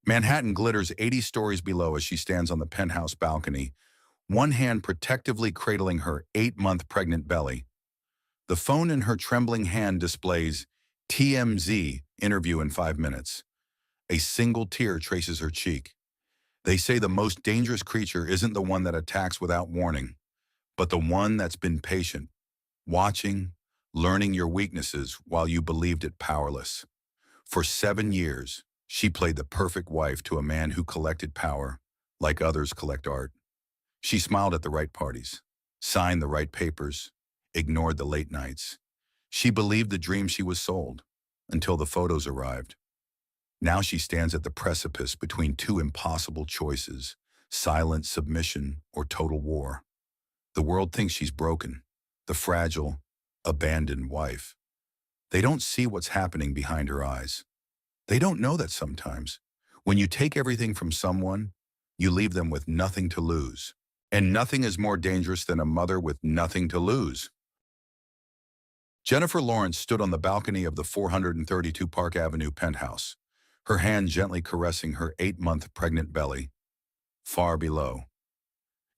Manhattan glitters 80 stories below as she stands on the penthouse balcony, one hand protectively cradling her 8-month pregnant belly. The phone in her trembling hand displays TMZ interview in 5 minutes. A single tear traces her cheek. They say the most dangerous creature isn't the one that attacks without warning, but the one that's been patient, watching, learning your weaknesses while you believed it powerless. For 7 years, she played the perfect wife to a man who collected power, like others collect art. She smiled at the right parties, signed the right papers, ignored the late nights. She believed the dream she was sold, until the photos arrived. Now she stands at the precipice between two impossible choices: silent submission or total war. The world thinks she's broken, the fragile, abandoned wife. They don't see what's happening behind her eyes. They don't know that sometimes, when you take everything from someone, you leave them with nothing to lose. And nothing is more dangerous than a mother with nothing to lose. Jennifer Lawrence stood on the balcony of the 432 Park Avenue penthouse, her hand gently caressing her 8-month pregnant belly. Far below,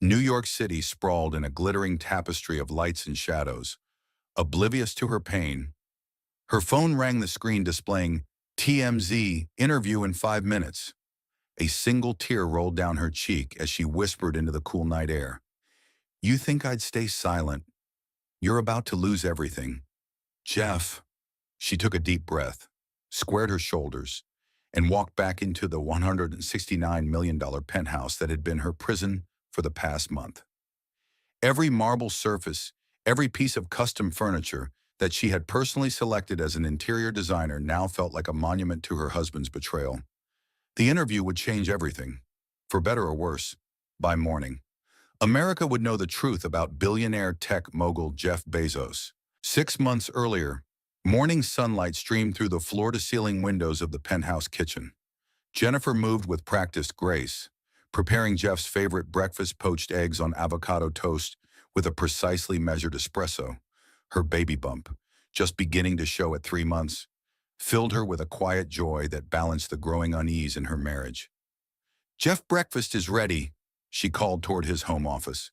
New York City sprawled in a glittering tapestry of lights and shadows. Oblivious to her pain, her phone rang the screen displaying TMZ interview in 5 minutes. A single tear rolled down her cheek as she whispered into the cool night air. "You think I'd stay silent? You're about to lose everything." "Jeff." She took a deep breath, squared her shoulders, and walked back into the $169 million penthouse that had been her prison for the past month. Every marble surface, every piece of custom furniture that she had personally selected as an interior designer now felt like a monument to her husband's betrayal. The interview would change everything, for better or worse. By morning, America would know the truth about billionaire tech mogul Jeff Bezos. 6 months earlier, morning sunlight streamed through the floor-to-ceiling windows of the penthouse kitchen. Jennifer moved with practiced grace, preparing Jeff's favorite breakfast: poached eggs on avocado toast with a precisely measured espresso. Her baby bump, just beginning to show at 3 months, filled her with a quiet joy that balanced the growing unease in her marriage. "Jeff, breakfast is ready," she called toward his home office.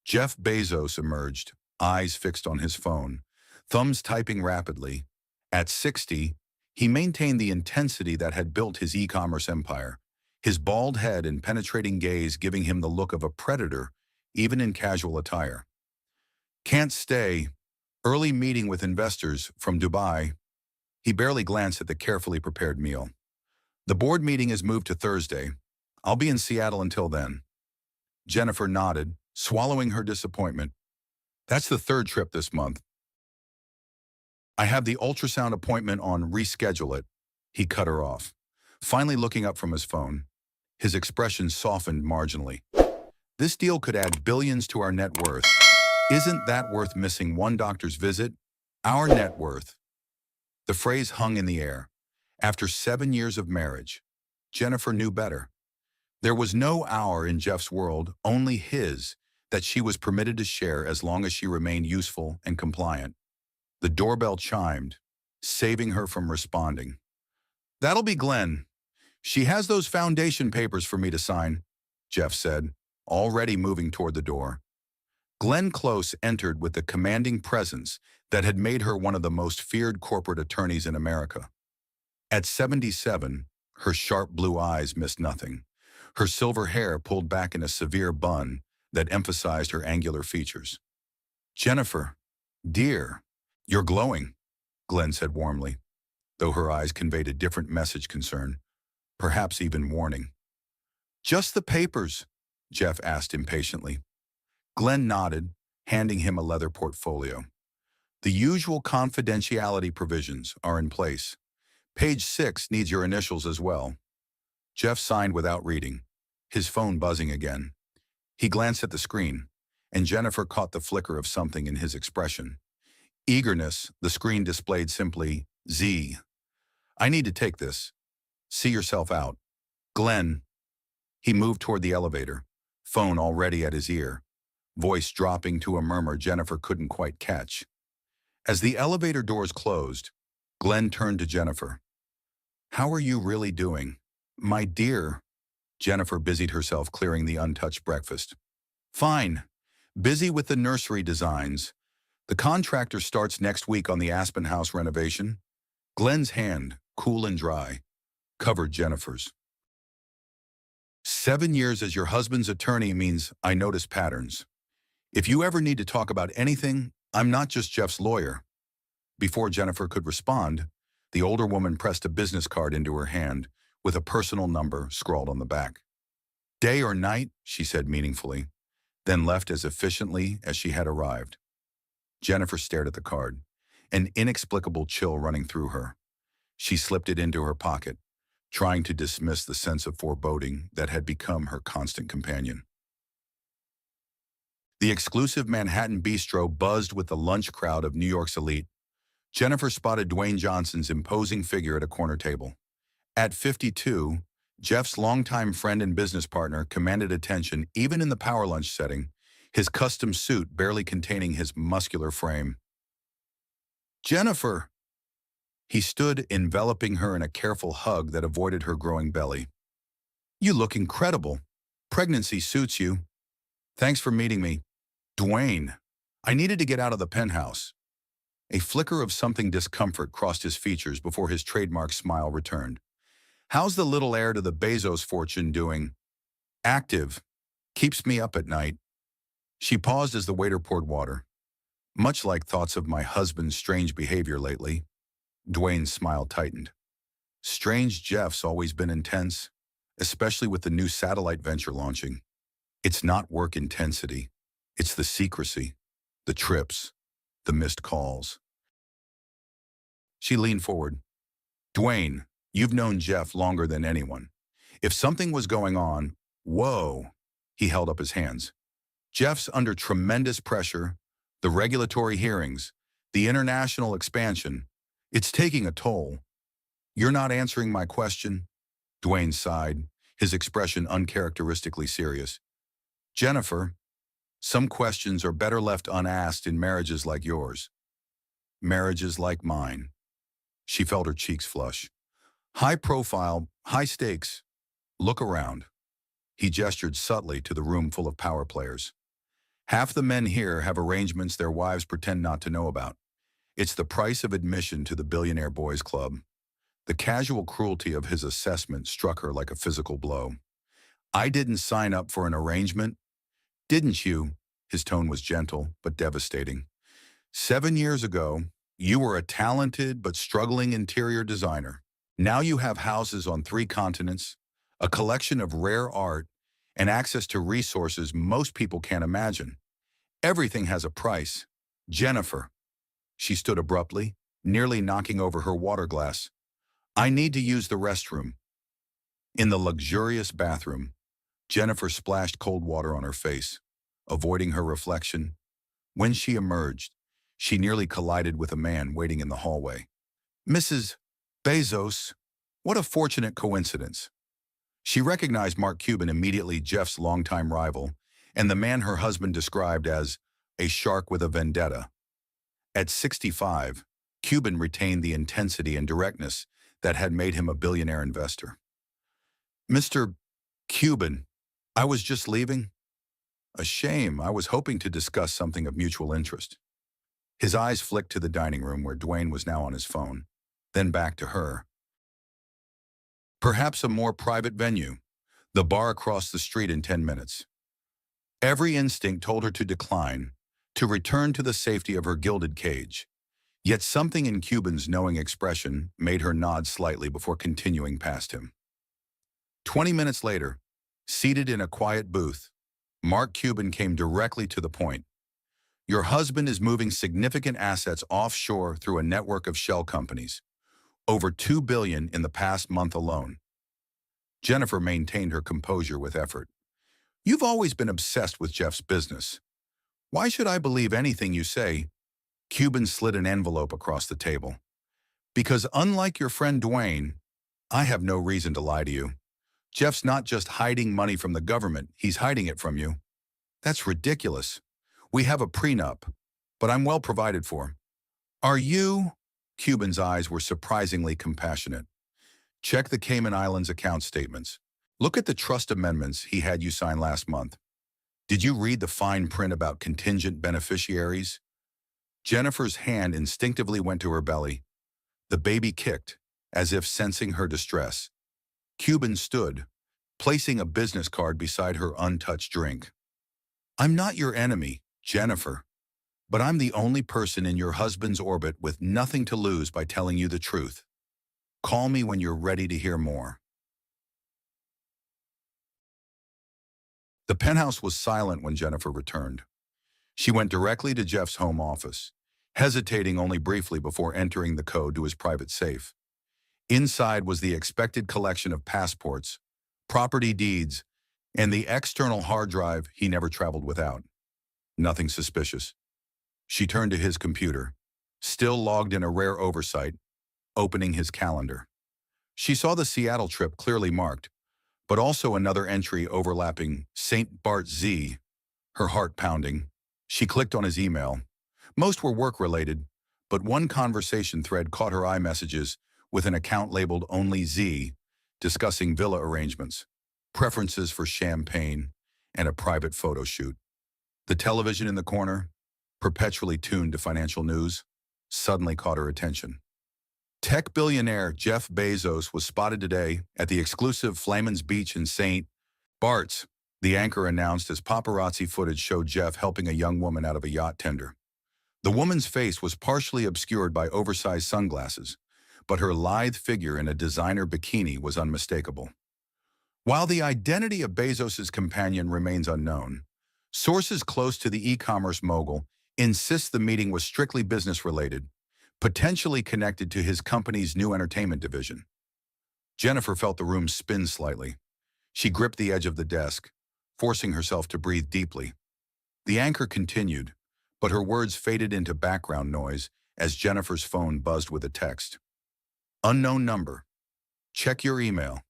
Jeff Bezos emerged, eyes fixed on his phone, thumbs typing rapidly. At 60, he maintained the intensity that had built his e-commerce empire, his bald head and penetrating gaze giving him the look of a predator, even in casual attire. "Can't stay. Early meeting with investors from Dubai." He barely glanced at the carefully prepared meal. "The board meeting is moved to Thursday. I'll be in Seattle until then." Jennifer nodded, swallowing her disappointment. "That's the third trip this month. I have the ultrasound appointment on. Reschedule it." He cut her off, finally looking up from his phone. His expression softened marginally. "This deal could add billions to our net worth. Isn't that worth missing one doctor's visit? Our net worth." The phrase hung in the air. After 7 years of marriage, Jennifer knew better. There was no hour in Jeff's world, only his, that she was permitted to share as long as she remained useful and compliant. The doorbell chimed, saving her from responding. "That'll be Glenn. She has those foundation papers for me to sign," Jeff said, already moving toward the door. Glenn Close entered with the commanding presence that had made her one of the most feared corporate attorneys in America. At 77, her sharp blue eyes missed nothing, her silver hair pulled back in a severe bun that emphasized her angular features. "Jennifer, dear, you're glowing," Glenn said warmly, though her eyes conveyed a different message: concern, perhaps even warning. "Just the papers?" Jeff asked impatiently. Glenn nodded, handing him a leather portfolio. "The usual confidentiality provisions are in place. Page 6 needs your initials as well." Jeff signed without reading, his phone buzzing again. He glanced at the screen, and Jennifer caught the flicker of something in his expression. Eagerness. The screen displayed simply, "Z. I need to take this. See yourself out." "Glenn." He moved toward the elevator, phone already at his ear, voice dropping to a murmur Jennifer couldn't quite catch. As the elevator doors closed, Glenn turned to Jennifer. "How are you really doing?" My dear, Jennifer busied herself clearing the untouched breakfast. Fine. Busy with the nursery designs. The contractor starts next week on the Aspen House renovation. Glenn's hand, cool and dry, covered Jennifer's. 7 years as your husband's attorney means I notice patterns. If you ever need to talk about anything, I'm not just Jeff's lawyer. Before Jennifer could respond, the older woman pressed a business card into her hand with a personal number scrawled on the back. Day or night, she said meaningfully, then left as efficiently as she had arrived. Jennifer stared at the card, an inexplicable chill running through her. She slipped it into her pocket, trying to dismiss the sense of foreboding that had become her constant companion. The exclusive Manhattan bistro buzzed with the lunch crowd of New York's elite. Jennifer spotted Dwayne Johnson's imposing figure at a corner table. At 52, Jeff's longtime friend and business partner commanded attention even in the power lunch setting, his custom suit barely containing his muscular frame. Jennifer! He stood, enveloping her in a careful hug that avoided her growing belly. You look incredible. Pregnancy suits you. Thanks for meeting me. Dwayne, I needed to get out of the penthouse. A flicker of something discomfort crossed his features before his trademark smile returned. How's the little heir to the Bezos fortune doing? Active. Keeps me up at night. She paused as the waiter poured water. Much like thoughts of my husband's strange behavior lately. Dwayne's smile tightened. Strange Jeff's always been intense, especially with the new satellite venture launching. It's not work intensity. It's the secrecy, the trips, the missed calls. She leaned forward. Dwayne, you've known Jeff longer than anyone. If something was going on, whoa, he held up his hands. Jeff's under tremendous pressure, the regulatory hearings, the international expansion. It's taking a toll. You're not answering my question? Dwayne sighed, his expression uncharacteristically serious. Jennifer, some questions are better left unasked in marriages like yours. Marriages like mine. She felt her cheeks flush. High profile, high stakes. Look around. He gestured subtly to the room full of power players. Half the men here have arrangements their wives pretend not to know about. It's the price of admission to the Billionaire Boys Club. The casual cruelty of his assessment struck her like a physical blow. I didn't sign up for an arrangement. Didn't you? His tone was gentle, but devastating. 7 years ago, you were a talented but struggling interior designer. Now you have houses on 3 continents, a collection of rare art, and access to resources most people can't imagine. Everything has a price. Jennifer. She stood abruptly, nearly knocking over her water glass. I need to use the restroom. In the luxurious bathroom, Jennifer splashed cold water on her face, avoiding her reflection. When she emerged, she nearly collided with a man waiting in the hallway. Mrs. Bezos, what a fortunate coincidence. She recognized Mark Cuban immediately, Jeff's longtime rival, and the man her husband described as a shark with a vendetta. At 65, Cuban retained the intensity and directness that had made him a billionaire investor. Mr. Cuban, I was just leaving. A shame, I was hoping to discuss something of mutual interest. His eyes flicked to the dining room where Dwayne was now on his phone, then back to her. Perhaps a more private venue, the bar across the street in 10 minutes. Every instinct told her to decline, to return to the safety of her gilded cage. Yet something in Cuban's knowing expression made her nod slightly before continuing past him. 20 minutes later, seated in a quiet booth, Mark Cuban came directly to the point. Your husband is moving significant assets offshore through a network of shell companies. Over $2 billion in the past month alone. Jennifer maintained her composure with effort. You've always been obsessed with Jeff's business. Why should I believe anything you say? Cuban slid an envelope across the table. Because unlike your friend Dwayne, I have no reason to lie to you. Jeff's not just hiding money from the government, he's hiding it from you. That's ridiculous. We have a prenup, but I'm well provided for. Are you? Cuban's eyes were surprisingly compassionate. Check the Cayman Islands account statements. Look at the trust amendments he had you sign last month. Did you read the fine print about contingent beneficiaries? Jennifer's hand instinctively went to her belly. The baby kicked, as if sensing her distress. Cuban stood, placing a business card beside her untouched drink. I'm not your enemy, Jennifer, but I'm the only person in your husband's orbit with nothing to lose by telling you the truth. Call me when you're ready to hear more. The penthouse was silent when Jennifer returned. She went directly to Jeff's home office, hesitating only briefly before entering the code to his private safe. Inside was the expected collection of passports, property deeds, and the external hard drive he never traveled without. Nothing suspicious. She turned to his computer, still logged in a rare oversight, opening his calendar. She saw the Seattle trip clearly marked, but also another entry overlapping St. Bart's Z, her heart pounding. She clicked on his email. Most were work-related, but one conversation thread caught her eye messages with an account labeled Only Z, discussing villa arrangements, preferences for champagne, and a private photo shoot. The television in the corner, perpetually tuned to financial news, suddenly caught her attention. Tech billionaire Jeff Bezos was spotted today at the exclusive Flamin's Beach in St. Bart's, the anchor announced as paparazzi footage showed Jeff helping a young woman out of a yacht tender. The woman's face was partially obscured by oversized sunglasses, but her lithe figure in a designer bikini was unmistakable. While the identity of Bezos's companion remains unknown, sources close to the e-commerce mogul insist the meeting was strictly business-related, potentially connected to his company's new entertainment division. Jennifer felt the room spin slightly. She gripped the edge of the desk, forcing herself to breathe deeply. The anchor continued, but her words faded into background noise as Jennifer's phone buzzed with a text. Unknown number. Check your email.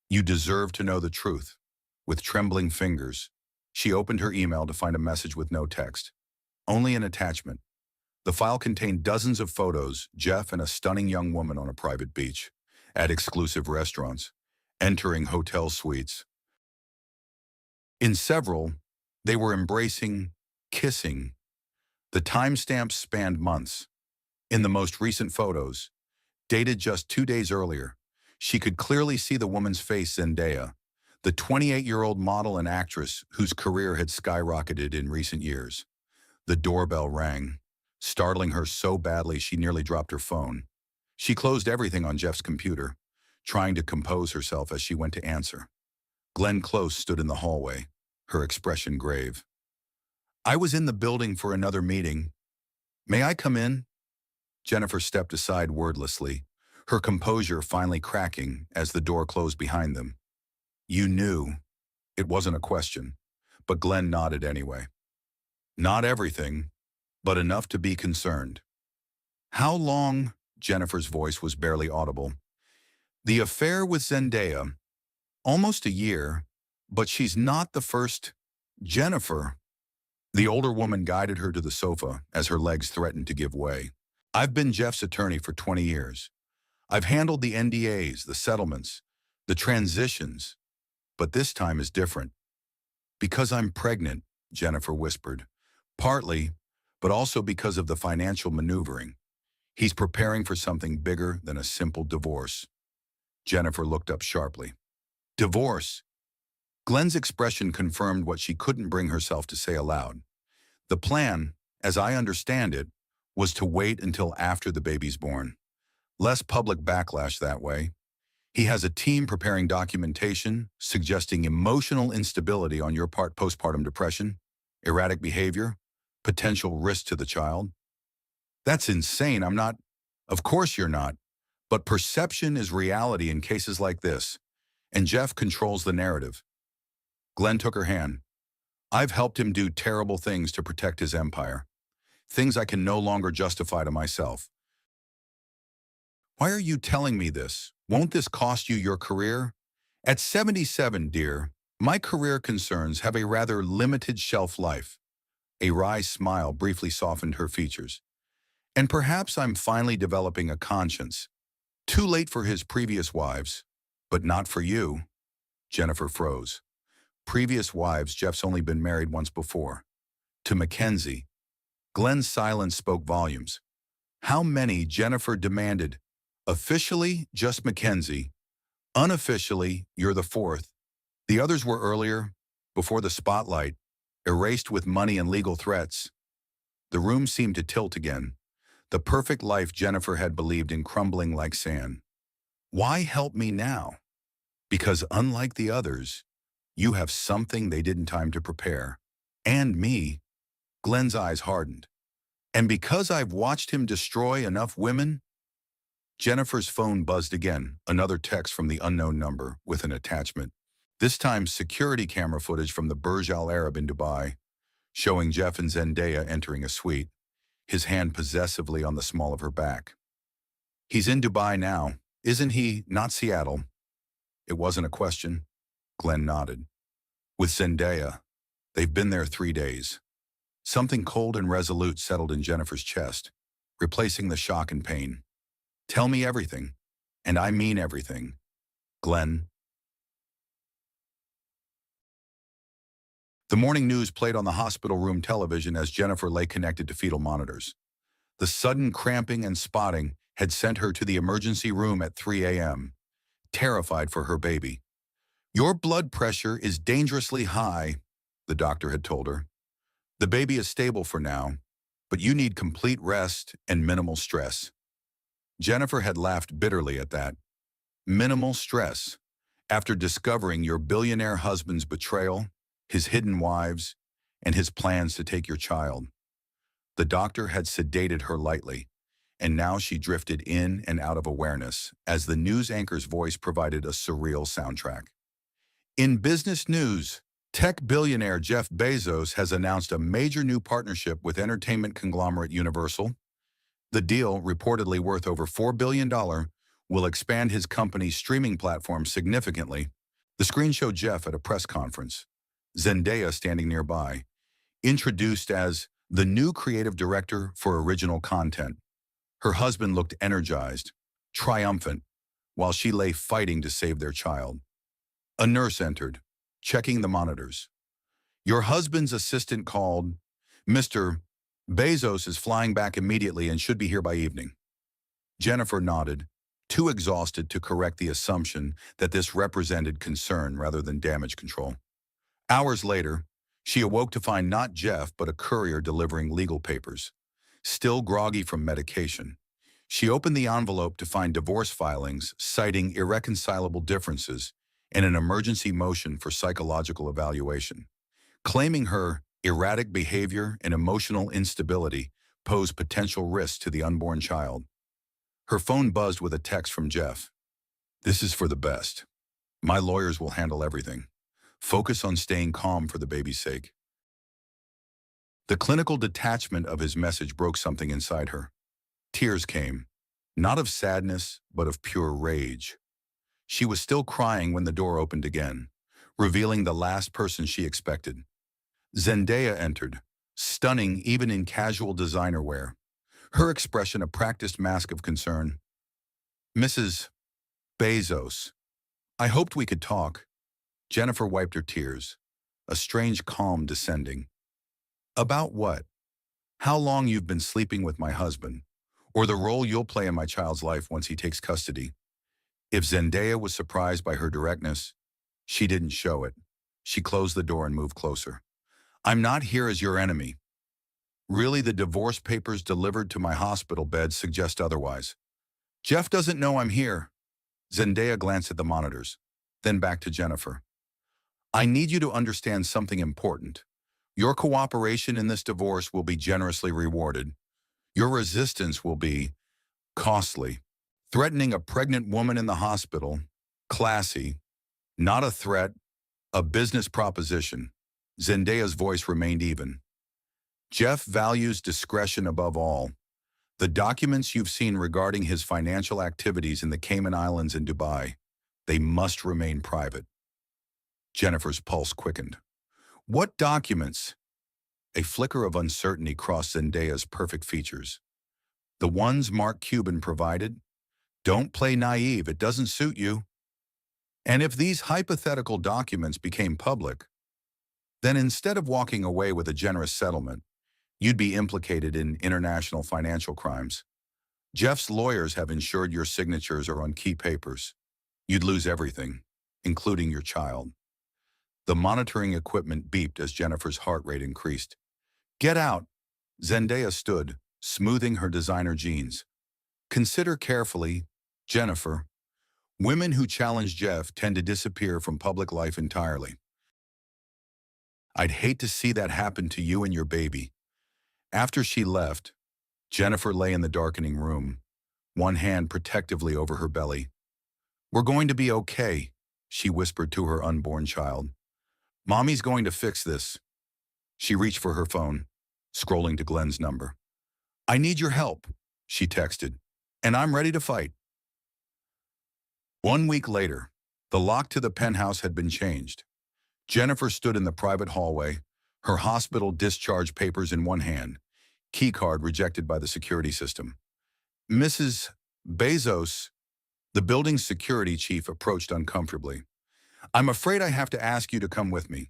You deserve to know the truth. With trembling fingers, she opened her email to find a message with no text. Only an attachment. The file contained dozens of photos, Jeff and a stunning young woman on a private beach, at exclusive restaurants, entering hotel suites. In several, they were embracing, kissing. The timestamps spanned months. In the most recent photos, dated just 2 days earlier, she could clearly see the woman's face, Zendaya, the 28-year-old model and actress whose career had skyrocketed in recent years. The doorbell rang, startling her so badly she nearly dropped her phone. She closed everything on Jeff's computer, trying to compose herself as she went to answer. Glenn Close stood in the hallway, her expression grave. I was in the building for another meeting. May I come in? Jennifer stepped aside wordlessly, her composure finally cracking as the door closed behind them. You knew. It wasn't a question, but Glenn nodded anyway. Not everything, but enough to be concerned. How long? Jennifer's voice was barely audible. The affair with Zendaya. Almost a year, but she's not the first. Jennifer. The older woman guided her to the sofa as her legs threatened to give way. I've been Jeff's attorney for 20 years. I've handled the NDAs, the settlements, the transitions, but this time is different. Because I'm pregnant, Jennifer whispered. Partly, but also because of the financial maneuvering. He's preparing for something bigger than a simple divorce. Jennifer looked up sharply. Divorce? Glenn's expression confirmed what she couldn't bring herself to say aloud. The plan, as I understand it, was to wait until after the baby's born. Less public backlash that way. He has a team preparing documentation, suggesting emotional instability on your part, postpartum depression, erratic behavior, potential risk to the child. That's insane. I'm not. Of course you're not. But perception is reality in cases like this, and Jeff controls the narrative. Glenn took her hand. I've helped him do terrible things to protect his empire. Things I can no longer justify to myself. Why are you telling me this? Won't this cost you your career? At 77, dear, my career concerns have a rather limited shelf life. A wry smile briefly softened her features. And perhaps I'm finally developing a conscience. Too late for his previous wives, but not for you. Jennifer froze. Previous wives, Jeff's only been married once before. To Mackenzie. Glenn's silence spoke volumes. How many? Jennifer demanded. Officially, just Mackenzie. Unofficially, you're the fourth. The others were earlier, before the spotlight, erased with money and legal threats. The room seemed to tilt again. The perfect life Jennifer had believed in crumbling like sand. Why help me now? Because unlike the others, you have something they didn't time to prepare. And me. Glenn's eyes hardened. And because I've watched him destroy enough women? Jennifer's phone buzzed again, another text from the unknown number with an attachment. This time security camera footage from the Burj Al Arab in Dubai, showing Jeff and Zendaya entering a suite, his hand possessively on the small of her back. He's in Dubai now, isn't he? Not Seattle. It wasn't a question. Glenn nodded. With Zendaya, they've been there 3 days. Something cold and resolute settled in Jennifer's chest, replacing the shock and pain. Tell me everything, and I mean everything. Glenn. The morning news played on the hospital room television as Jennifer lay connected to fetal monitors. The sudden cramping and spotting had sent her to the emergency room at 3 a.m., terrified for her baby. Your blood pressure is dangerously high, the doctor had told her. The baby is stable for now, but you need complete rest and minimal stress. Jennifer had laughed bitterly at that. Minimal stress. After discovering your billionaire husband's betrayal, his hidden wives, and his plans to take your child. The doctor had sedated her lightly, and now she drifted in and out of awareness as the news anchor's voice provided a surreal soundtrack. In business news, tech billionaire Jeff Bezos has announced a major new partnership with entertainment conglomerate Universal. The deal, reportedly worth over $4 billion, will expand his company's streaming platform significantly. The screen showed Jeff at a press conference, Zendaya standing nearby, introduced as the new creative director for original content. Her husband looked energized, triumphant, while she lay fighting to save their child. A nurse entered, checking the monitors. Your husband's assistant called. Mr. Bezos is flying back immediately and should be here by evening. Jennifer nodded, too exhausted to correct the assumption that this represented concern rather than damage control. Hours later, she awoke to find not Jeff but a courier delivering legal papers. Still groggy from medication, she opened the envelope to find divorce filings citing irreconcilable differences and an emergency motion for psychological evaluation, claiming her erratic behavior and emotional instability pose potential risks to the unborn child. Her phone buzzed with a text from Jeff. This is for the best. My lawyers will handle everything. Focus on staying calm for the baby's sake. The clinical detachment of his message broke something inside her. Tears came, not of sadness, but of pure rage. She was still crying when the door opened again, revealing the last person she expected. Zendaya entered, stunning even in casual designer wear, her expression a practiced mask of concern. Mrs. Bezos, I hoped we could talk. Jennifer wiped her tears, a strange calm descending. About what? How long you've been sleeping with my husband, or the role you'll play in my child's life once he takes custody. If Zendaya was surprised by her directness, she didn't show it. She closed the door and moved closer. I'm not here as your enemy. Really, the divorce papers delivered to my hospital bed suggest otherwise. Jeff doesn't know I'm here. Zendaya glanced at the monitors, then back to Jennifer. I need you to understand something important. Your cooperation in this divorce will be generously rewarded. Your resistance will be costly. Threatening a pregnant woman in the hospital, classy, not a threat, a business proposition. Zendaya's voice remained even. Jeff values discretion above all. The documents you've seen regarding his financial activities in the Cayman Islands and Dubai, they must remain private. Jennifer's pulse quickened. What documents? A flicker of uncertainty crossed Zendaya's perfect features. The ones Mark Cuban provided? Don't play naive, it doesn't suit you. And if these hypothetical documents became public, then instead of walking away with a generous settlement, you'd be implicated in international financial crimes. Jeff's lawyers have ensured your signatures are on key papers. You'd lose everything, including your child. The monitoring equipment beeped as Jennifer's heart rate increased. Get out! Zendaya stood, smoothing her designer jeans. Consider carefully, Jennifer. Women who challenge Jeff tend to disappear from public life entirely. I'd hate to see that happen to you and your baby. After she left, Jennifer lay in the darkening room, one hand protectively over her belly. We're going to be okay, she whispered to her unborn child. Mommy's going to fix this. She reached for her phone, scrolling to Glenn's number. I need your help, she texted, and I'm ready to fight. 1 week later, the lock to the penthouse had been changed. Jennifer stood in the private hallway, her hospital discharge papers in one hand, keycard rejected by the security system. Mrs. Bezos, the building's security chief, approached uncomfortably. I'm afraid I have to ask you to come with me.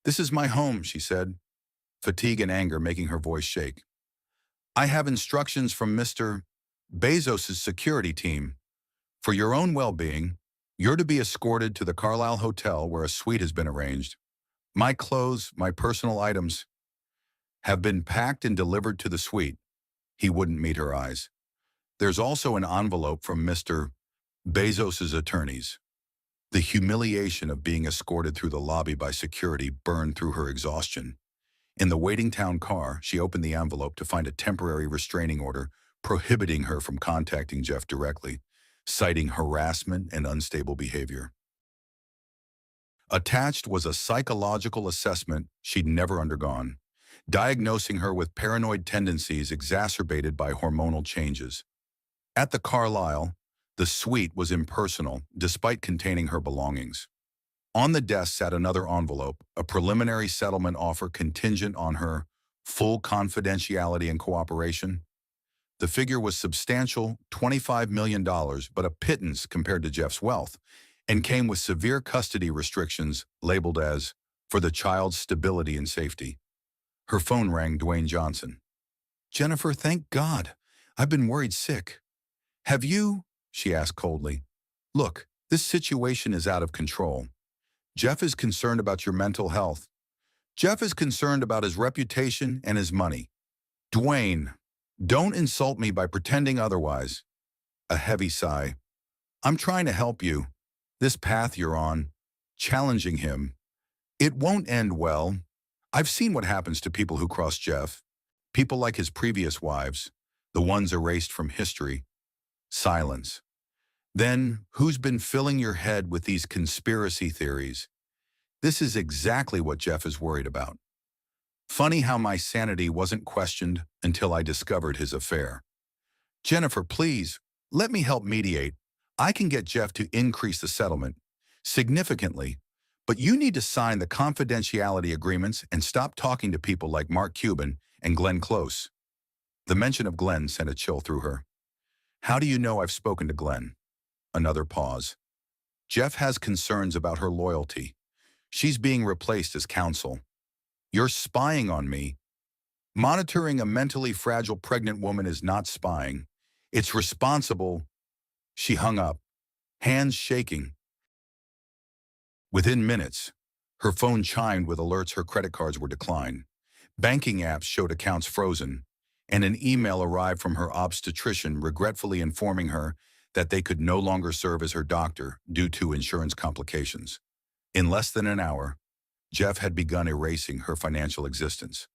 This is my home, she said, fatigue and anger making her voice shake. I have instructions from Mr. Bezos' security team. For your own well-being, you're to be escorted to the Carlisle Hotel where a suite has been arranged. My clothes, my personal items, have been packed and delivered to the suite. He wouldn't meet her eyes. There's also an envelope from Mr. Bezos' attorneys. The humiliation of being escorted through the lobby by security burned through her exhaustion. In the waiting town car, she opened the envelope to find a temporary restraining order prohibiting her from contacting Jeff directly, citing harassment and unstable behavior. Attached was a psychological assessment she'd never undergone, diagnosing her with paranoid tendencies exacerbated by hormonal changes. At the Carlisle, the suite was impersonal despite containing her belongings. On the desk sat another envelope, a preliminary settlement offer contingent on her full confidentiality and cooperation. The figure was substantial, $25 million, but a pittance compared to Jeff's wealth, and came with severe custody restrictions labeled as, for the child's stability and safety. Her phone rang. Dwayne Johnson. Jennifer, thank God. I've been worried sick. Have you? She asked coldly. Look, this situation is out of control. Jeff is concerned about your mental health. Jeff is concerned about his reputation and his money. Dwayne, don't insult me by pretending otherwise. A heavy sigh. I'm trying to help you. This path you're on, challenging him, it won't end well. I've seen what happens to people who cross Jeff. People like his previous wives, the ones erased from history. Silence. Then, who's been filling your head with these conspiracy theories? This is exactly what Jeff is worried about. Funny how my sanity wasn't questioned until I discovered his affair. Jennifer, please, let me help mediate. I can get Jeff to increase the settlement significantly, but you need to sign the confidentiality agreements and stop talking to people like Mark Cuban and Glenn Close. The mention of Glenn sent a chill through her. How do you know I've spoken to Glenn? Another pause. Jeff has concerns about her loyalty. She's being replaced as counsel. You're spying on me. Monitoring a mentally fragile pregnant woman is not spying. It's responsible. She hung up, hands shaking. Within minutes, her phone chimed with alerts her credit cards were declined. Banking apps showed accounts frozen, and an email arrived from her obstetrician regretfully informing her that they could no longer serve as her doctor due to insurance complications. In less than an hour, Jeff had begun erasing her financial existence.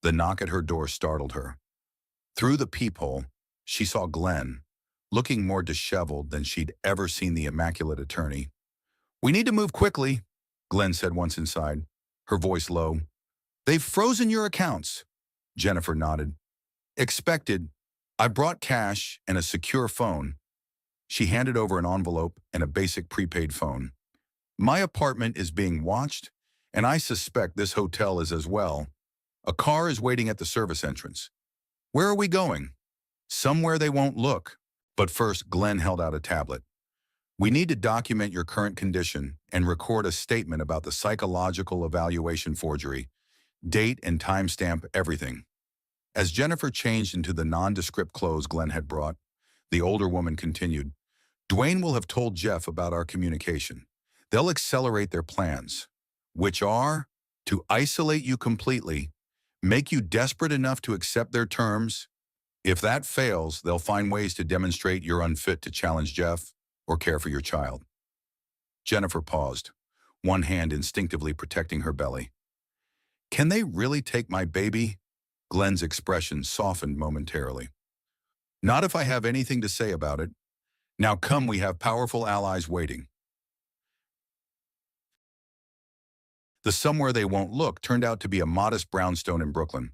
The knock at her door startled her. Through the peephole, she saw Glenn, looking more disheveled than she'd ever seen the immaculate attorney. We need to move quickly, Glenn said once inside, her voice low. They've frozen your accounts. Jennifer nodded. Expected. I brought cash and a secure phone. She handed over an envelope and a basic prepaid phone. My apartment is being watched, and I suspect this hotel is as well. A car is waiting at the service entrance. Where are we going? Somewhere they won't look. But first, Glenn held out a tablet. We need to document your current condition and record a statement about the psychological evaluation forgery, date and timestamp, everything. As Jennifer changed into the nondescript clothes Glenn had brought, the older woman continued, Dwayne will have told Jeff about our communication. They'll accelerate their plans, which are to isolate you completely, make you desperate enough to accept their terms. If that fails, they'll find ways to demonstrate you're unfit to challenge Jeff or care for your child. Jennifer paused, one hand instinctively protecting her belly. Can they really take my baby? Glenn's expression softened momentarily. Not if I have anything to say about it. Now come, we have powerful allies waiting. The somewhere they won't look turned out to be a modest brownstone in Brooklyn,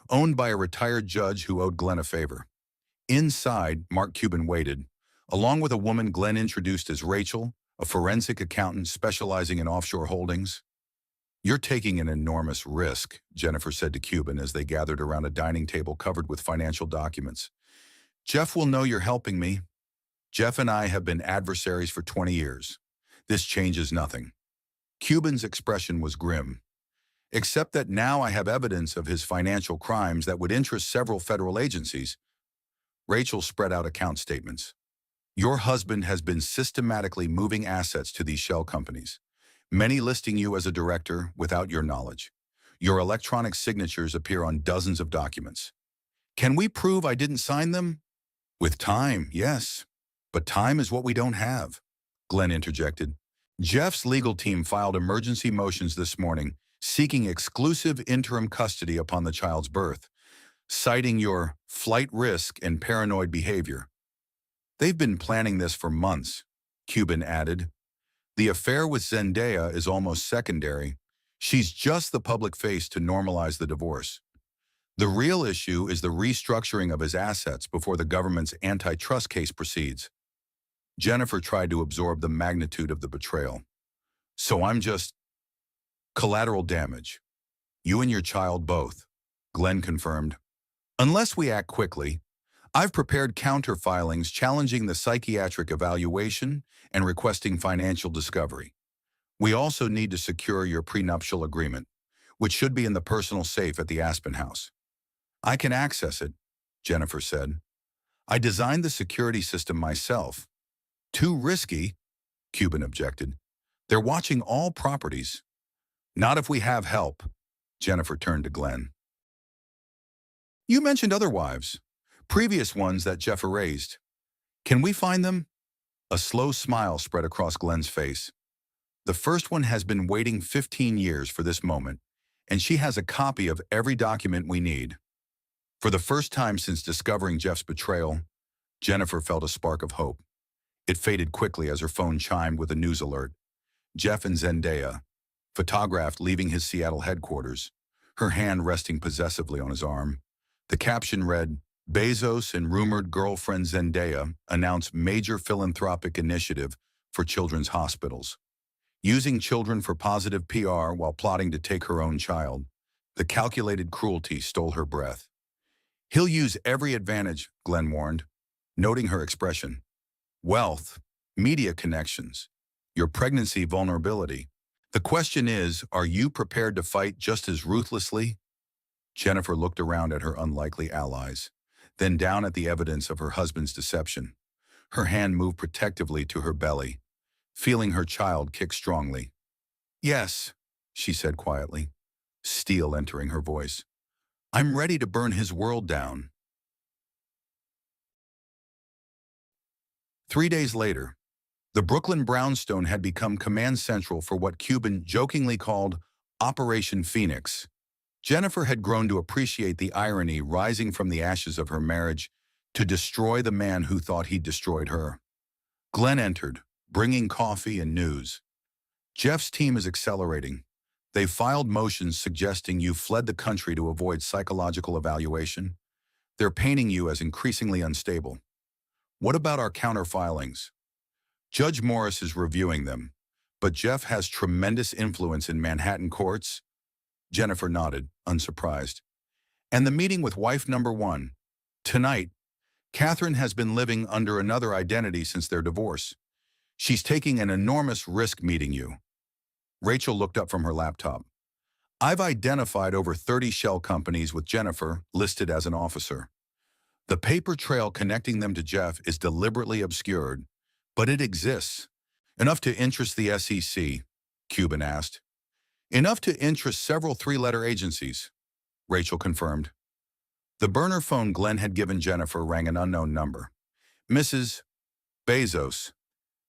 owned by a retired judge who owed Glenn a favor. Inside, Mark Cuban waited, along with a woman Glenn introduced as Rachel, a forensic accountant specializing in offshore holdings. You're taking an enormous risk, Jennifer said to Cuban as they gathered around a dining table covered with financial documents. Jeff will know you're helping me. Jeff and I have been adversaries for 20 years. This changes nothing. Cuban's expression was grim. Except that now I have evidence of his financial crimes that would interest several federal agencies. Rachel spread out account statements. Your husband has been systematically moving assets to these shell companies, many listing you as a director without your knowledge. Your electronic signatures appear on dozens of documents. Can we prove I didn't sign them? With time, yes. But time is what we don't have, Glenn interjected. Jeff's legal team filed emergency motions this morning, seeking exclusive interim custody upon the child's birth, citing your flight risk and paranoid behavior. They've been planning this for months, Cuban added. The affair with Zendaya is almost secondary. She's just the public face to normalize the divorce. The real issue is the restructuring of his assets before the government's antitrust case proceeds. Jennifer tried to absorb the magnitude of the betrayal. So I'm just collateral damage. You and your child both, Glenn confirmed. Unless we act quickly, I've prepared counter filings challenging the psychiatric evaluation and requesting financial discovery. We also need to secure your prenuptial agreement, which should be in the personal safe at the Aspen House. I can access it, Jennifer said. I designed the security system myself. Too risky, Cuban objected. They're watching all properties. Not if we have help, Jennifer turned to Glenn. You mentioned other wives, previous ones that Jeff erased. Can we find them? A slow smile spread across Glenn's face. The first one has been waiting 15 years for this moment, and she has a copy of every document we need. For the first time since discovering Jeff's betrayal, Jennifer felt a spark of hope. It faded quickly as her phone chimed with a news alert. Jeff and Zendaya, photographed leaving his Seattle headquarters, her hand resting possessively on his arm. The caption read, Bezos and rumored girlfriend Zendaya announce major philanthropic initiative for children's hospitals. Using children for positive PR while plotting to take her own child. The calculated cruelty stole her breath. He'll use every advantage, Glenn warned, noting her expression. Wealth, media connections, your pregnancy vulnerability. The question is, are you prepared to fight just as ruthlessly? Jennifer looked around at her unlikely allies, then down at the evidence of her husband's deception. Her hand moved protectively to her belly, feeling her child kick strongly. Yes, she said quietly, steel entering her voice. I'm ready to burn his world down. 3 days later, the Brooklyn brownstone had become command central for what Cuban jokingly called Operation Phoenix. Jennifer had grown to appreciate the irony rising from the ashes of her marriage to destroy the man who thought he'd destroyed her. Glenn entered, bringing coffee and news. Jeff's team is accelerating. They filed motions suggesting you fled the country to avoid psychological evaluation. They're painting you as increasingly unstable. What about our counter filings? Judge Morris is reviewing them, but Jeff has tremendous influence in Manhattan courts. Jennifer nodded, unsurprised. And the meeting with wife number one. Tonight, Catherine has been living under another identity since their divorce. She's taking an enormous risk meeting you. Rachel looked up from her laptop. I've identified over 30 shell companies with Jennifer listed as an officer. The paper trail connecting them to Jeff is deliberately obscured, but it exists. Enough to interest the SEC, Cuban asked. Enough to interest several three-letter agencies, Rachel confirmed. The burner phone Glenn had given Jennifer rang an unknown number. Mrs. Bezos,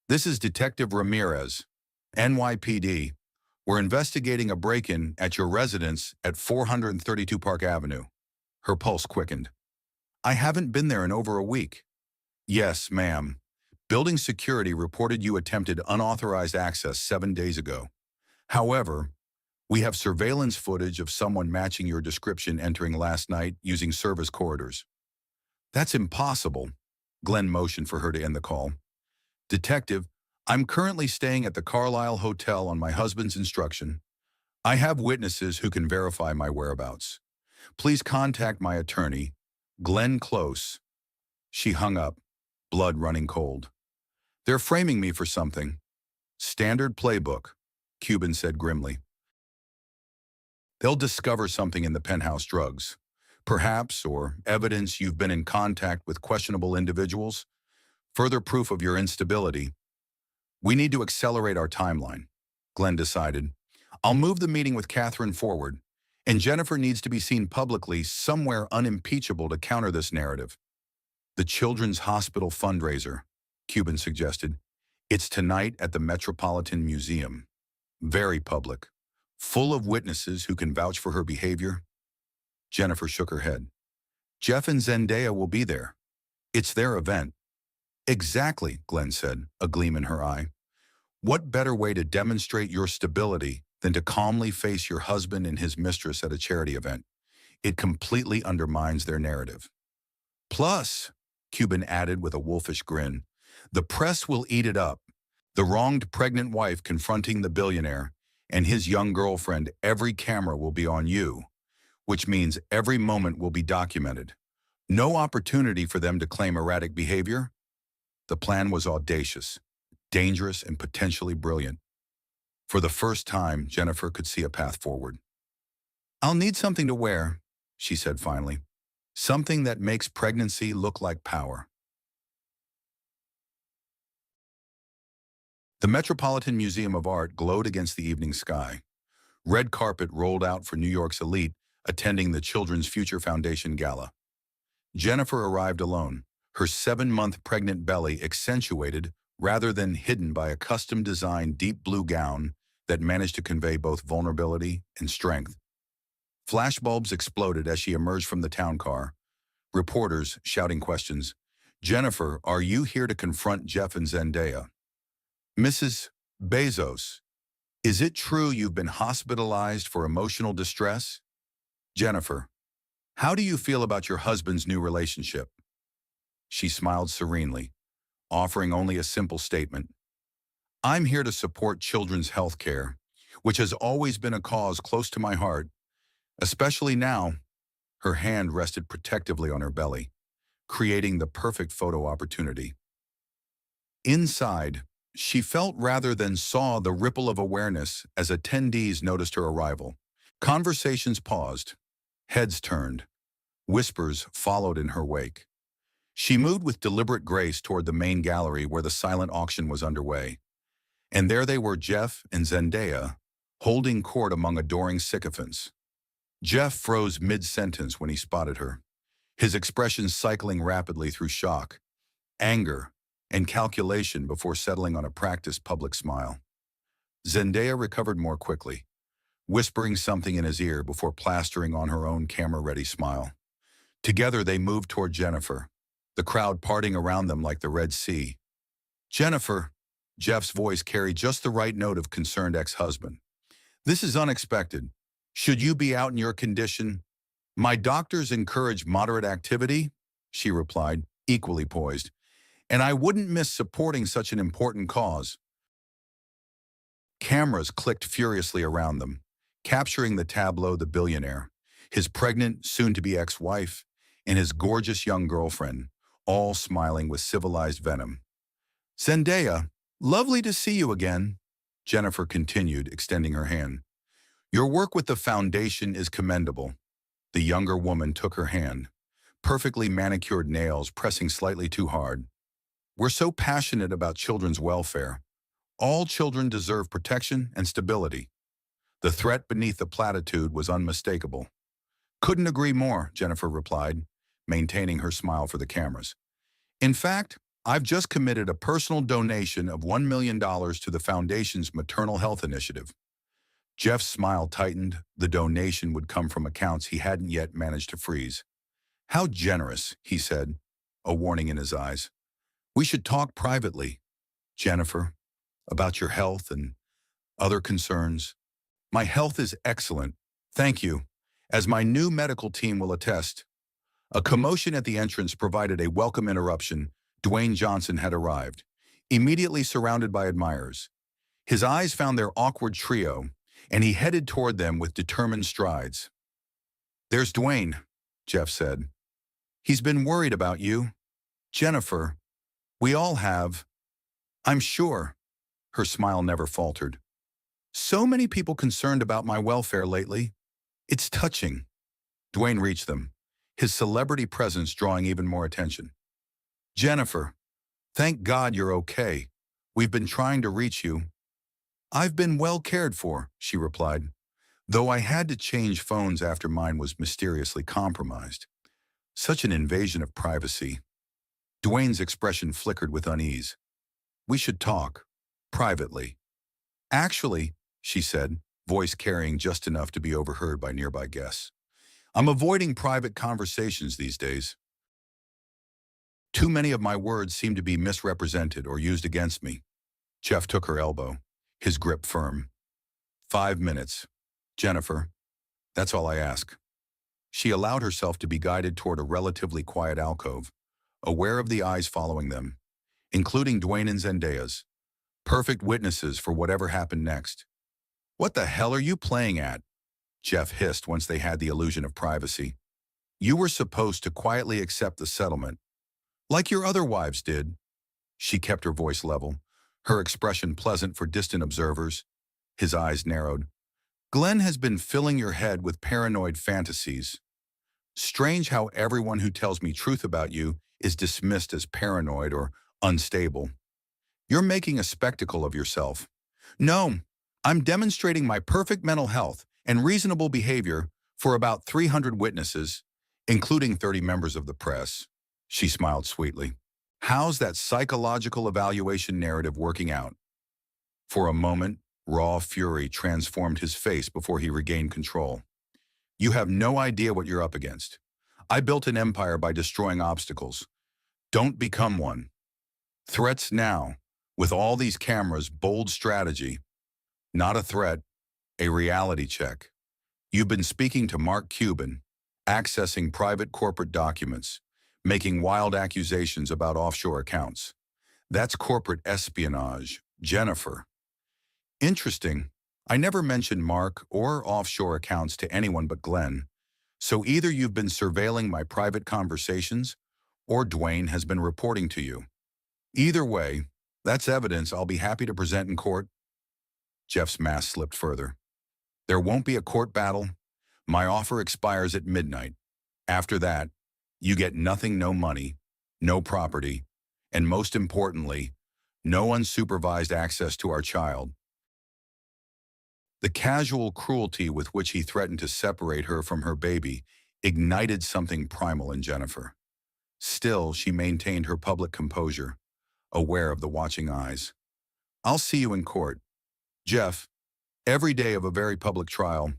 this is Detective Ramirez, NYPD. We're investigating a break-in at your residence at 432 Park Avenue. Her pulse quickened. I haven't been there in over a week. Yes, ma'am. Building security reported you attempted unauthorized access 7 days ago. However, we have surveillance footage of someone matching your description entering last night using service corridors. That's impossible. Glenn motioned for her to end the call. Detective, I'm currently staying at the Carlisle Hotel on my husband's instruction. I have witnesses who can verify my whereabouts. Please contact my attorney, Glenn Close. She hung up, blood running cold. They're framing me for something. Standard playbook, Cuban said grimly. They'll discover something in the penthouse drugs. Perhaps, or evidence you've been in contact with questionable individuals. Further proof of your instability. We need to accelerate our timeline, Glenn decided. I'll move the meeting with Catherine forward, and Jennifer needs to be seen publicly somewhere unimpeachable to counter this narrative. The Children's Hospital fundraiser, Cuban suggested. It's tonight at the Metropolitan Museum. Very public. Full of witnesses who can vouch for her behavior. Jennifer shook her head. Jeff and Zendaya will be there. It's their event. Exactly, Glenn said, a gleam in her eye. What better way to demonstrate your stability than to calmly face your husband and his mistress at a charity event? It completely undermines their narrative. Plus, Cuban added with a wolfish grin, the press will eat it up. The wronged pregnant wife confronting the billionaire and his young girlfriend, every camera will be on you, which means every moment will be documented. No opportunity for them to claim erratic behavior. The plan was audacious, dangerous, and potentially brilliant. For the first time, Jennifer could see a path forward. I'll need something to wear, she said finally. Something that makes pregnancy look like power. The Metropolitan Museum of Art glowed against the evening sky. Red carpet rolled out for New York's elite attending the Children's Future Foundation Gala. Jennifer arrived alone, her 7-month pregnant belly accentuated rather than hidden by a custom-designed deep blue gown that managed to convey both vulnerability and strength. Flashbulbs exploded as she emerged from the town car, reporters shouting questions. Jennifer, are you here to confront Jeff and Zendaya? Mrs. Bezos, is it true you've been hospitalized for emotional distress? Jennifer, how do you feel about your husband's new relationship? She smiled serenely, offering only a simple statement. I'm here to support children's health care, which has always been a cause close to my heart, especially now. Her hand rested protectively on her belly, creating the perfect photo opportunity. Inside, she felt rather than saw the ripple of awareness as attendees noticed her arrival. Conversations paused, heads turned, whispers followed in her wake. She moved with deliberate grace toward the main gallery where the silent auction was underway. And there they were, Jeff and Zendaya, holding court among adoring sycophants. Jeff froze mid-sentence when he spotted her, his expression cycling rapidly through shock, anger, and calculation before settling on a practiced public smile. Zendaya recovered more quickly, whispering something in his ear before plastering on her own camera-ready smile. Together they moved toward Jennifer, the crowd parting around them like the Red Sea. Jennifer, Jeff's voice carried just the right note of concerned ex-husband. This is unexpected. Should you be out in your condition? My doctors encourage moderate activity, she replied, equally poised. And I wouldn't miss supporting such an important cause. Cameras clicked furiously around them, capturing the tableau the billionaire, his pregnant, soon-to-be ex-wife, and his gorgeous young girlfriend, all smiling with civilized venom. Zendaya, lovely to see you again, Jennifer continued, extending her hand. Your work with the foundation is commendable. The younger woman took her hand, perfectly manicured nails pressing slightly too hard. We're so passionate about children's welfare. All children deserve protection and stability. The threat beneath the platitude was unmistakable. Couldn't agree more, Jennifer replied, maintaining her smile for the cameras. In fact, I've just committed a personal donation of $1 million to the Foundation's maternal health initiative. Jeff's smile tightened. The donation would come from accounts he hadn't yet managed to freeze. How generous, he said, a warning in his eyes. We should talk privately, Jennifer, about your health and other concerns. My health is excellent, thank you, as my new medical team will attest. A commotion at the entrance provided a welcome interruption. Dwayne Johnson had arrived, immediately surrounded by admirers. His eyes found their awkward trio, and he headed toward them with determined strides. There's Dwayne, Jeff said. He's been worried about you. Jennifer, we all have. I'm sure. Her smile never faltered. So many people concerned about my welfare lately. It's touching. Dwayne reached them, his celebrity presence drawing even more attention. Jennifer, thank God you're okay. We've been trying to reach you. I've been well cared for, she replied, though I had to change phones after mine was mysteriously compromised. Such an invasion of privacy. Dwayne's expression flickered with unease. We should talk, privately. Actually, she said, voice carrying just enough to be overheard by nearby guests. I'm avoiding private conversations these days. Too many of my words seem to be misrepresented or used against me. Jeff took her elbow, his grip firm. 5 minutes. Jennifer, that's all I ask. She allowed herself to be guided toward a relatively quiet alcove, aware of the eyes following them, including Dwayne and Zendaya's. Perfect witnesses for whatever happened next. What the hell are you playing at? Jeff hissed once they had the illusion of privacy. You were supposed to quietly accept the settlement, like your other wives did. She kept her voice level, her expression pleasant for distant observers. His eyes narrowed. Glenn has been filling your head with paranoid fantasies. Strange how everyone who tells me truth about you is dismissed as paranoid or unstable. You're making a spectacle of yourself. No, I'm demonstrating my perfect mental health and reasonable behavior for about 300 witnesses, including 30 members of the press. She smiled sweetly. How's that psychological evaluation narrative working out? For a moment, raw fury transformed his face before he regained control. You have no idea what you're up against. I built an empire by destroying obstacles. Don't become one. Threats now, with all these cameras, bold strategy. Not a threat, a reality check. You've been speaking to Mark Cuban, accessing private corporate documents, making wild accusations about offshore accounts. That's corporate espionage, Jennifer. Interesting. I never mentioned Mark or offshore accounts to anyone but Glenn. So either you've been surveilling my private conversations, or Dwayne has been reporting to you. Either way, that's evidence I'll be happy to present in court. Jeff's mask slipped further. There won't be a court battle. My offer expires at midnight. After that, you get nothing, no money, no property, and most importantly, no unsupervised access to our child. The casual cruelty with which he threatened to separate her from her baby ignited something primal in Jennifer. Still, she maintained her public composure, aware of the watching eyes. I'll see you in court. Jeff, every day of a very public trial,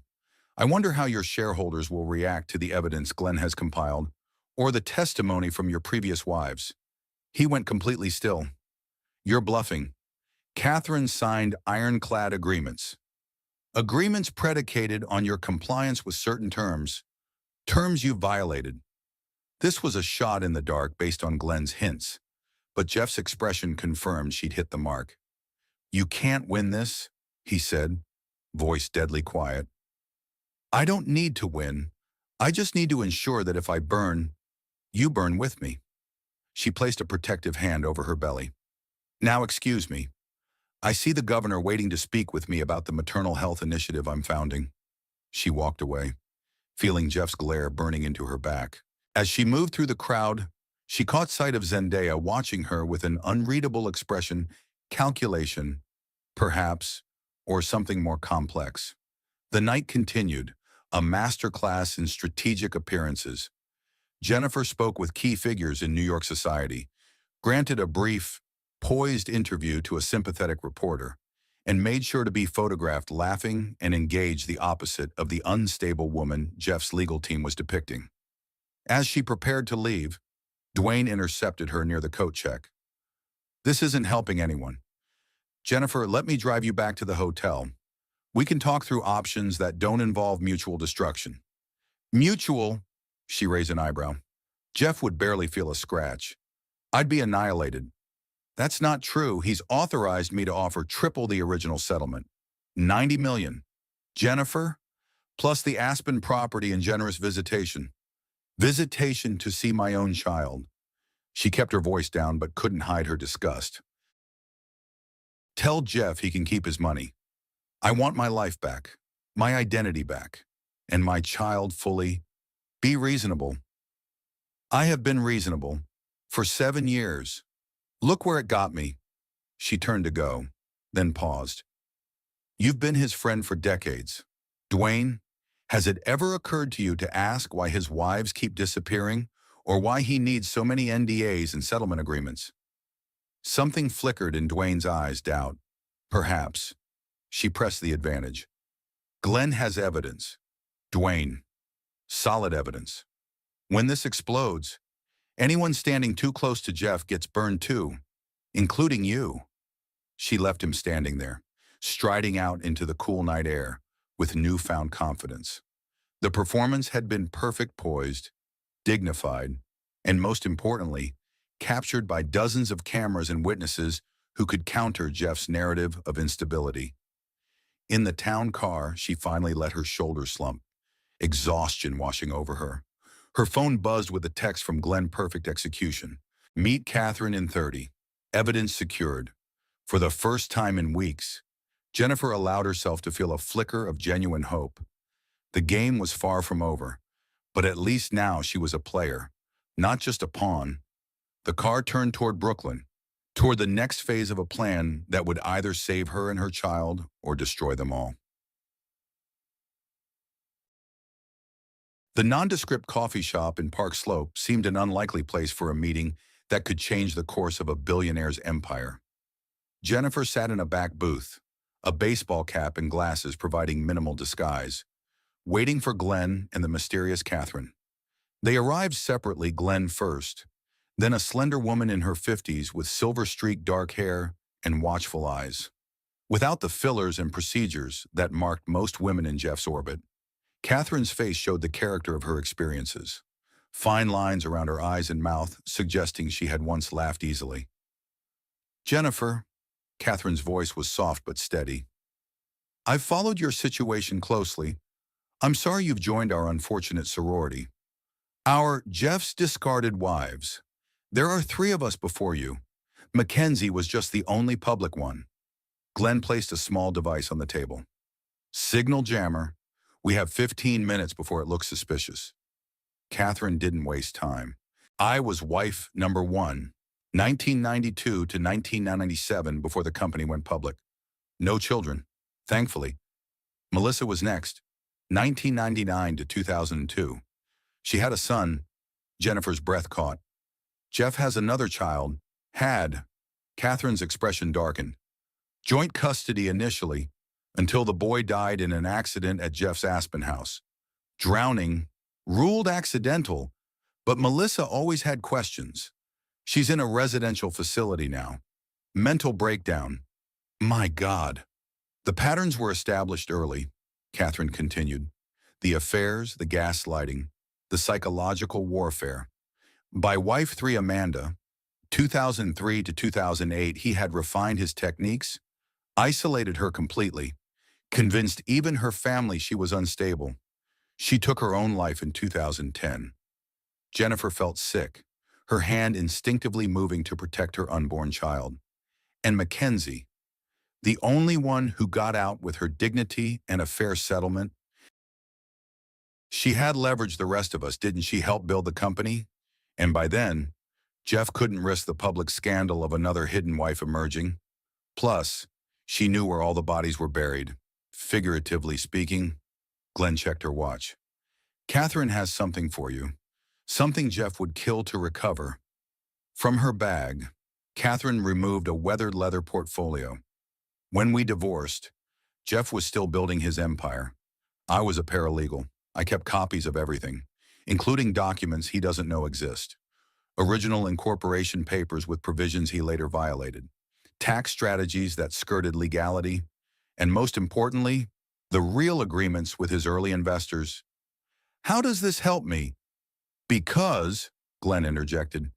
I wonder how your shareholders will react to the evidence Glenn has compiled, or the testimony from your previous wives. He went completely still. You're bluffing. Catherine signed ironclad agreements. Agreements predicated on your compliance with certain terms you violated. This was a shot in the dark based on Glenn's hints, but Jeff's expression confirmed she'd hit the mark. You can't win this, he said, voice deadly quiet. I don't need to win. I just need to ensure that if I burn, you burn with me. She placed a protective hand over her belly. Now excuse me. I see the governor waiting to speak with me about the maternal health initiative I'm founding. She walked away, feeling Jeff's glare burning into her back. As she moved through the crowd, she caught sight of Zendaya watching her with an unreadable expression, calculation, perhaps, or something more complex. The night continued, a masterclass in strategic appearances. Jennifer spoke with key figures in New York society, granted a brief, poised interview to a sympathetic reporter, and made sure to be photographed laughing and engaged, the opposite of the unstable woman Jeff's legal team was depicting. As she prepared to leave, Dwayne intercepted her near the coat check. This isn't helping anyone. Jennifer, let me drive you back to the hotel. We can talk through options that don't involve mutual destruction. Mutual? She raised an eyebrow. Jeff would barely feel a scratch. I'd be annihilated. That's not true. He's authorized me to offer triple the original settlement. 90 million. Jennifer, plus the Aspen property and generous visitation. Visitation to see my own child. She kept her voice down but couldn't hide her disgust. Tell Jeff he can keep his money. I want my life back, my identity back, and my child fully. Be reasonable. I have been reasonable for 7 years. Look where it got me. She turned to go, then paused. You've been his friend for decades. Dwayne, has it ever occurred to you to ask why his wives keep disappearing, or why he needs so many NDAs and settlement agreements? Something flickered in Dwayne's eyes, doubt. Perhaps. She pressed the advantage. Glenn has evidence. Dwayne. Solid evidence. When this explodes, anyone standing too close to Jeff gets burned too, including you. She left him standing there, striding out into the cool night air with newfound confidence. The performance had been perfect, poised, dignified, and most importantly, captured by dozens of cameras and witnesses who could counter Jeff's narrative of instability. In the town car, she finally let her shoulders slump, exhaustion washing over her. Her phone buzzed with a text from Glenn. Perfect execution. Meet Catherine in 30. Evidence secured. For the first time in weeks, Jennifer allowed herself to feel a flicker of genuine hope. The game was far from over, but at least now she was a player, not just a pawn. The car turned toward Brooklyn, toward the next phase of a plan that would either save her and her child or destroy them all. The nondescript coffee shop in Park Slope seemed an unlikely place for a meeting that could change the course of a billionaire's empire. Jennifer sat in a back booth, a baseball cap and glasses providing minimal disguise, waiting for Glenn and the mysterious Catherine. They arrived separately, Glenn first, then a slender woman in her 50s with silver-streaked dark hair and watchful eyes. Without the fillers and procedures that marked most women in Jeff's orbit, Catherine's face showed the character of her experiences, fine lines around her eyes and mouth suggesting she had once laughed easily. Jennifer, Catherine's voice was soft but steady. I've followed your situation closely. I'm sorry you've joined our unfortunate sorority. Our Jeff's discarded wives. There are 3 of us before you. Mackenzie was just the only public one. Glenn placed a small device on the table. Signal jammer. We have 15 minutes before it looks suspicious. Catherine didn't waste time. I was wife number 1, 1992 to 1997 before the company went public. No children, thankfully. Melissa was next, 1999 to 2002. She had a son. Jennifer's breath caught. Jeff has another child. Had. Catherine's expression darkened. Joint custody initially, until the boy died in an accident at Jeff's Aspen house. Drowning, ruled accidental, but Melissa always had questions. She's in a residential facility now. Mental breakdown. My God. The patterns were established early, Catherine continued. The affairs, the gaslighting, the psychological warfare. By wife 3 Amanda, 2003 to 2008, he had refined his techniques, isolated her completely, convinced even her family she was unstable. She took her own life in 2010. Jennifer felt sick, her hand instinctively moving to protect her unborn child. And Mackenzie, the only one who got out with her dignity and a fair settlement. She had leveraged the rest of us, didn't she? Help build the company? And by then, Jeff couldn't risk the public scandal of another hidden wife emerging. Plus, she knew where all the bodies were buried. Figuratively speaking, Glenn checked her watch. Catherine has something for you. Something Jeff would kill to recover. From her bag, Catherine removed a weathered leather portfolio. When we divorced, Jeff was still building his empire. I was a paralegal. I kept copies of everything, including documents he doesn't know exist. Original incorporation papers with provisions he later violated. Tax strategies that skirted legality. And most importantly, the real agreements with his early investors. How does this help me? Because, Glenn interjected,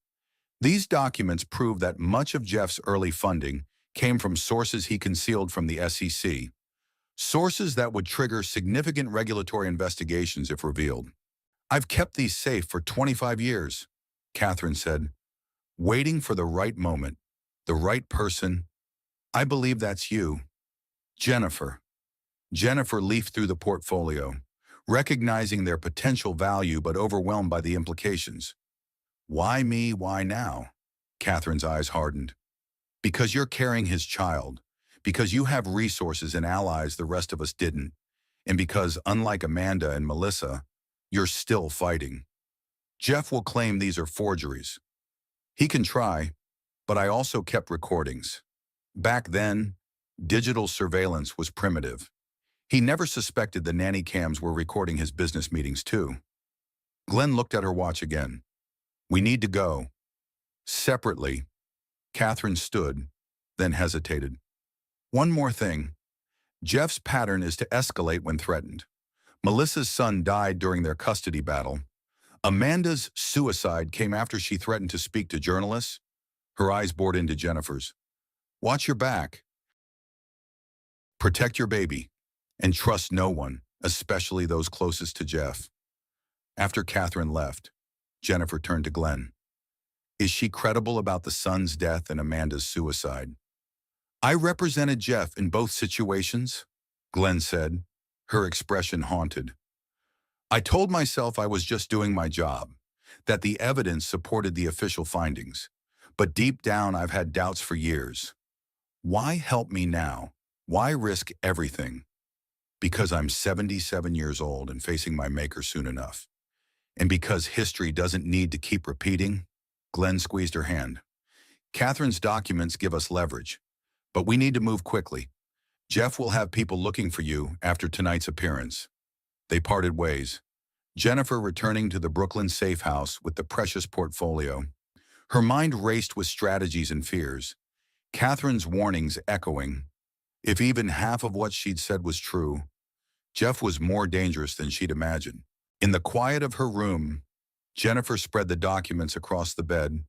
these documents prove that much of Jeff's early funding came from sources he concealed from the SEC, sources that would trigger significant regulatory investigations if revealed. I've kept these safe for 25 years, Catherine said, waiting for the right moment, the right person. I believe that's you. Jennifer. Jennifer leafed through the portfolio, recognizing their potential value but overwhelmed by the implications. Why me? Why now? Catherine's eyes hardened. Because you're carrying his child, because you have resources and allies the rest of us didn't, and because, unlike Amanda and Melissa, you're still fighting. Jeff will claim these are forgeries. He can try, but I also kept recordings. Back then, digital surveillance was primitive. He never suspected the nanny cams were recording his business meetings too. Glenn looked at her watch again. We need to go. Separately, Catherine stood, then hesitated. One more thing. Jeff's pattern is to escalate when threatened. Melissa's son died during their custody battle. Amanda's suicide came after she threatened to speak to journalists. Her eyes bored into Jennifer's. Watch your back. Protect your baby. And trust no one, especially those closest to Jeff. After Catherine left, Jennifer turned to Glenn. Is she credible about the son's death and Amanda's suicide? I represented Jeff in both situations, Glenn said, her expression haunted. I told myself I was just doing my job, that the evidence supported the official findings. But deep down, I've had doubts for years. Why help me now? Why risk everything? Because I'm 77 years old and facing my maker soon enough. And because history doesn't need to keep repeating, Glenn squeezed her hand. Catherine's documents give us leverage, but we need to move quickly. Jeff will have people looking for you after tonight's appearance. They parted ways, Jennifer returning to the Brooklyn safe house with the precious portfolio. Her mind raced with strategies and fears, Catherine's warnings echoing. If even half of what she'd said was true, Jeff was more dangerous than she'd imagined. In the quiet of her room, Jennifer spread the documents across the bed,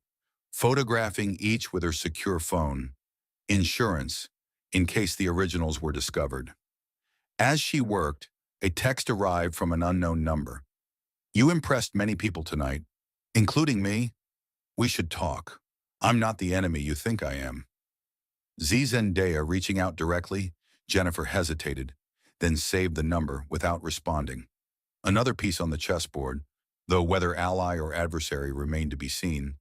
photographing each with her secure phone. Insurance, in case the originals were discovered. As she worked, a text arrived from an unknown number. You impressed many people tonight, including me. We should talk. I'm not the enemy you think I am. Zendaya reaching out directly, Jennifer hesitated, then saved the number without responding. Another piece on the chessboard, though whether ally or adversary remained to be seen.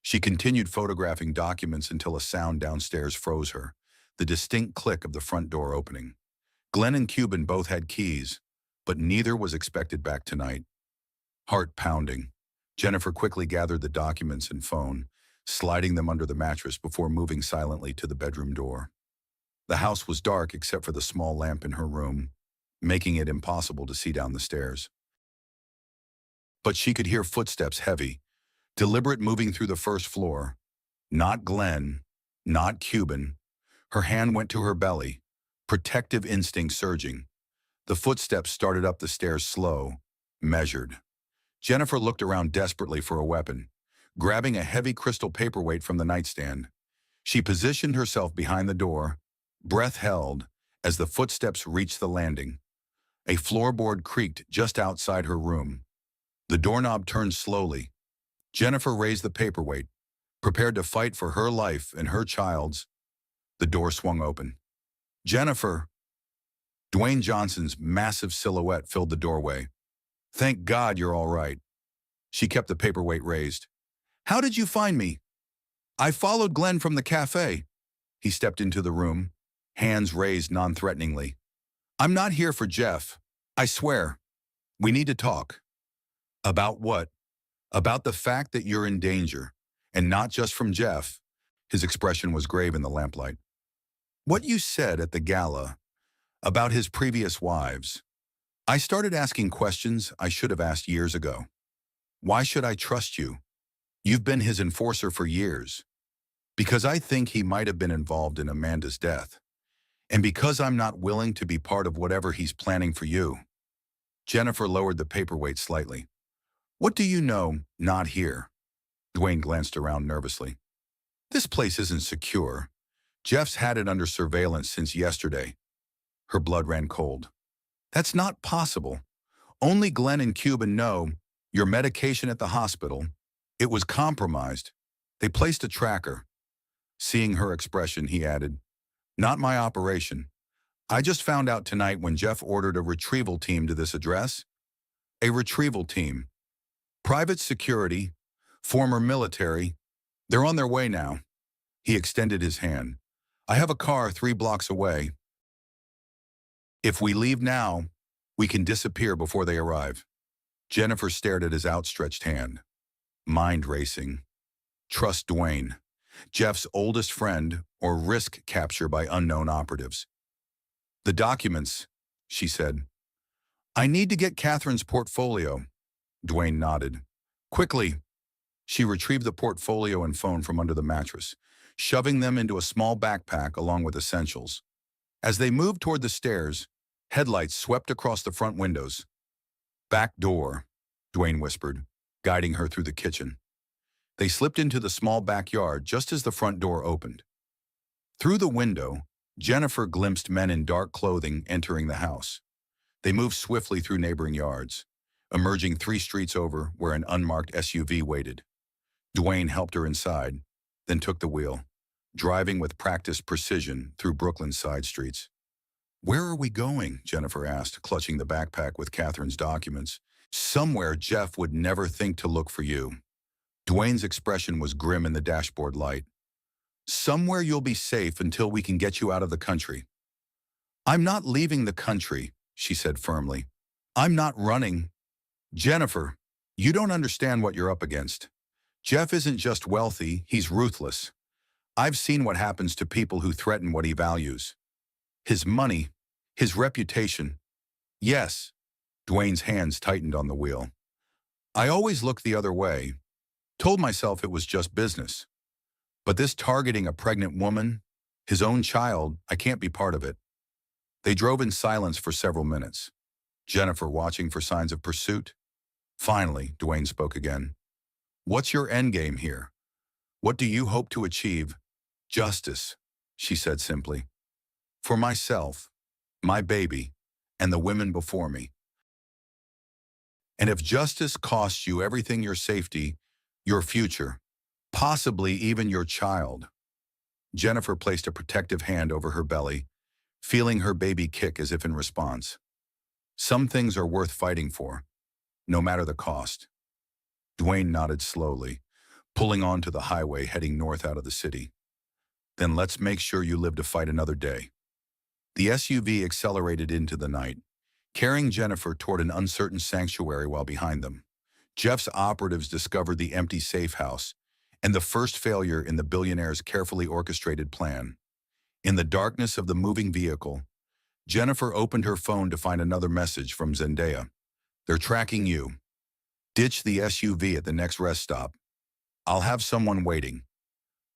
She continued photographing documents until a sound downstairs froze her, the distinct click of the front door opening. Glenn and Cuban both had keys, but neither was expected back tonight. Heart pounding, Jennifer quickly gathered the documents and phone, sliding them under the mattress before moving silently to the bedroom door. The house was dark except for the small lamp in her room, making it impossible to see down the stairs. But she could hear footsteps heavy, deliberate moving through the first floor. Not Glenn, not Cuban. Her hand went to her belly, protective instinct surging. The footsteps started up the stairs slow, measured. Jennifer looked around desperately for a weapon, grabbing a heavy crystal paperweight from the nightstand. She positioned herself behind the door, breath held, as the footsteps reached the landing. A floorboard creaked just outside her room. The doorknob turned slowly, Jennifer raised the paperweight, prepared to fight for her life and her child's. The door swung open. Jennifer! Dwayne Johnson's massive silhouette filled the doorway. Thank God you're all right. She kept the paperweight raised. How did you find me? I followed Glenn from the cafe. He stepped into the room, hands raised non-threateningly. I'm not here for Jeff. I swear. We need to talk. About what? About the fact that you're in danger, and not just from Jeff. His expression was grave in the lamplight. What you said at the gala about his previous wives. I started asking questions I should have asked years ago. Why should I trust you? You've been his enforcer for years. Because I think he might have been involved in Amanda's death. And because I'm not willing to be part of whatever he's planning for you. Jennifer lowered the paperweight slightly. What do you know, not here? Dwayne glanced around nervously. This place isn't secure. Jeff's had it under surveillance since yesterday. Her blood ran cold. That's not possible. Only Glenn and Cuban know your medication at the hospital. It was compromised. They placed a tracker. Seeing her expression, he added, Not my operation. I just found out tonight when Jeff ordered a retrieval team to this address. A retrieval team. Private security, former military. They're on their way now. He extended his hand. I have a car 3 blocks away. If we leave now, we can disappear before they arrive. Jennifer stared at his outstretched hand. Mind racing. Trust Dwayne. Jeff's oldest friend, or risk capture by unknown operatives. The documents, she said. I need to get Catherine's portfolio. Dwayne nodded. Quickly. She retrieved the portfolio and phone from under the mattress, shoving them into a small backpack along with essentials. As they moved toward the stairs, headlights swept across the front windows. Back door, Dwayne whispered, guiding her through the kitchen. They slipped into the small backyard just as the front door opened. Through the window, Jennifer glimpsed men in dark clothing entering the house. They moved swiftly through neighboring yards, emerging 3 streets over where an unmarked SUV waited. Dwayne helped her inside, then took the wheel, driving with practiced precision through Brooklyn's side streets. Where are we going? Jennifer asked, clutching the backpack with Catherine's documents. Somewhere Jeff would never think to look for you. Dwayne's expression was grim in the dashboard light. Somewhere you'll be safe until we can get you out of the country. I'm not leaving the country, she said firmly. I'm not running. Jennifer, you don't understand what you're up against. Jeff isn't just wealthy, he's ruthless. I've seen what happens to people who threaten what he values. His money, his reputation. Yes, Dwayne's hands tightened on the wheel. I always looked the other way, told myself it was just business. But this targeting a pregnant woman, his own child, I can't be part of it. They drove in silence for several minutes, Jennifer watching for signs of pursuit. Finally, Dwayne spoke again. What's your endgame here? What do you hope to achieve? Justice, she said simply. For myself, my baby, and the women before me. And if justice costs you everything, your safety, your future, possibly even your child. Jennifer placed a protective hand over her belly, feeling her baby kick as if in response. Some things are worth fighting for, no matter the cost. Dwayne nodded slowly, pulling onto the highway heading north out of the city. Then let's make sure you live to fight another day. The SUV accelerated into the night, carrying Jennifer toward an uncertain sanctuary while behind them. Jeff's operatives discovered the empty safe house and the first failure in the billionaire's carefully orchestrated plan. In the darkness of the moving vehicle, Jennifer opened her phone to find another message from Zendaya. They're tracking you. Ditch the SUV at the next rest stop. I'll have someone waiting.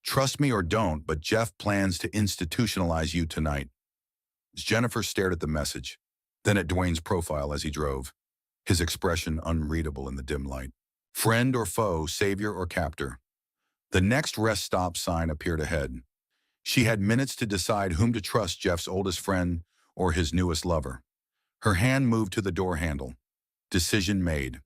Trust me or don't, but Jeff plans to institutionalize you tonight. Jennifer stared at the message, then at Dwayne's profile as he drove, his expression unreadable in the dim light. Friend or foe, savior or captor. The next rest stop sign appeared ahead. She had minutes to decide whom to trust, Jeff's oldest friend or his newest lover. Her hand moved to the door handle. Decision made.